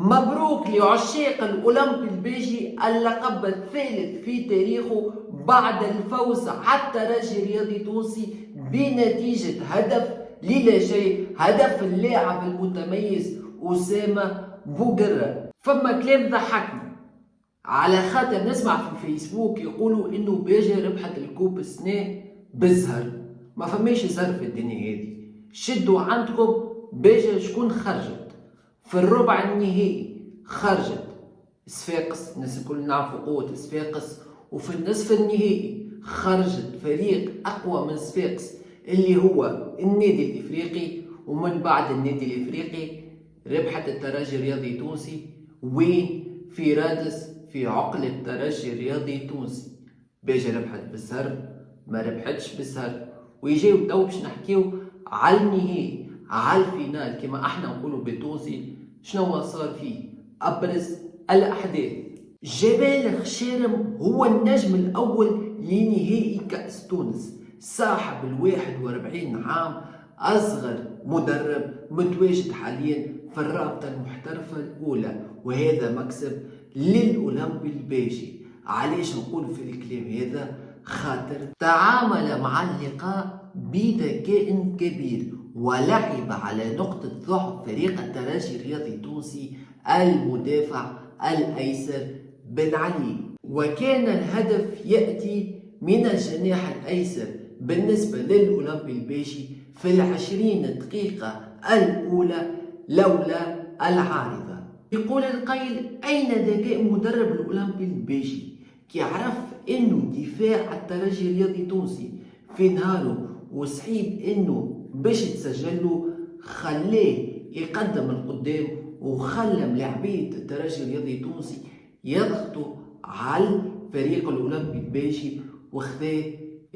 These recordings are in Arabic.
مبروك لعشاق الأولمبي البيجي اللقب الثالث في تاريخه بعد الفوز على الترجي الرياضي التونسي بنتيجة هدف للا شيء، هدف اللاعب المتميز أسامة بوقرة. فما كلام ضحكني على خاطر نسمع في الفيسبوك يقولوا انه باجا ربحت الكوب السنة بالزهر. ما فماش زهر في الدنيا هذه، شدوا عندكم. باجا شكون خرجت في الربع النهائي؟ خرجت صفاقس، الناس الكل نعرفوا قوة صفاقس. وفي النصف النهائي خرجت فريق أقوى من صفاقس اللي هو النادي الإفريقي. ومن بعد النادي الإفريقي ربحت الترجي الرياضي التونسي. وين؟ في رادس، في عقل الترجي الرياضي التونسي. باجا ربحت بالسهر؟ ما ربحتش بالسهر. ويجيو تو باش نحكيو على النهائي، على الفينال كما احنا نقولوا بالتونسي. شنو صار فيه؟ ابرز الاحداث. جبال خشارم هو النجم الاول لنهائي كأس تونس، صاحب 41 عام، اصغر مدرب متواجد حاليا في الرابطة المحترفة الاولى، وهذا مكسب للأولمبي الباجي. علاش نقول في الكلام هذا؟ خاطر تعامل مع اللقاء بذكاء كبير ولعب على نقطة ضعف فريق الترجي الرياضي التونسي المدافع الأيسر بن علي. وكان الهدف يأتي من الجناح الأيسر بالنسبة للأولمبي الباجي في 20 دقيقة الأولى لولا العارضة. يقول القيل أين ذكاء مدرب الأولمبي الباجي؟ كي عرف إنه دفاع الترجي الرياضي التونسي في نهاره وصعيب إنه باش يتسجله، خلاه يقدم القدام وخلى ملاعبية الترجي الرياضي التونسي يضغطوا على الفريق الأولمبي الباجي، وخذا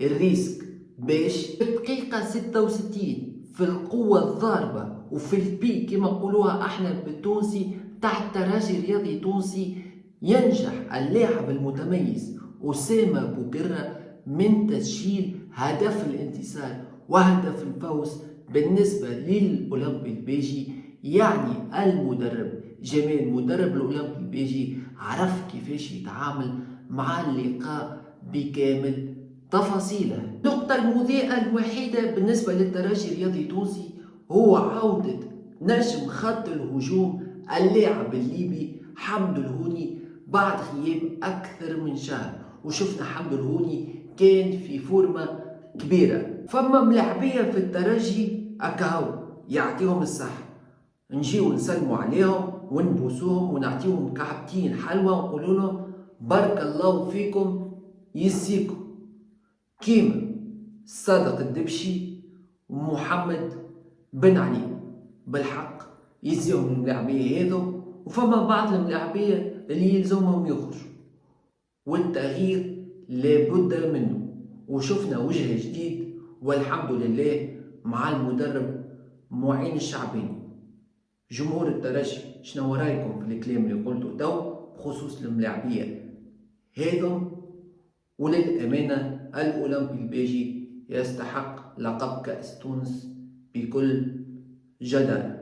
الريسك باش في الدقيقة 66 في القوة الضاربة وفي البيك كما نقولوها احنا بالتونسي تاع الترجي الرياضي التونسي ينجح اللاعب المتميز أسامة بوقرة من تسجيل هدف الانتصار وهدف الفوز بالنسبة للأولمبي الباجي. يعني المدرب جمال مدرب الأولمبي الباجي عرف كيفاش يتعامل مع اللقاء بكامل تفاصيله. النقطة المضيئة الوحيدة بالنسبة للترجي الرياضي التونسي هو عودة نجم خط الهجوم اللاعب الليبي حمد الهوني بعد غياب أكثر من شهر. وشفنا حمد الهوني كان في فورمة كبيرة. فما ملاعبية في الترجي أكاو يعطيهم الصحة، نجيو نسلموا عليهم ونبوسوهم ونعطيهم كعبتين حلوة ونقولوا لهم بارك الله فيكم يسيكم، كيما صادق الدبشي ومحمد بن علي. بالحق يزيهم الملاعبية هذو، وفما بعض الملاعبية اللي يلزمهم يخرجوا، والتغيير لابد منه. وشفنا وجه جديد والحمد لله مع المدرب معين الشعباني. جمهور الترجي شنو رايكم في الكلام اللي قلته تو بخصوص الملاعبية هذم؟ وللأمانة الأولمبي الباجي يستحق لقب كأس تونس بكل جدارة.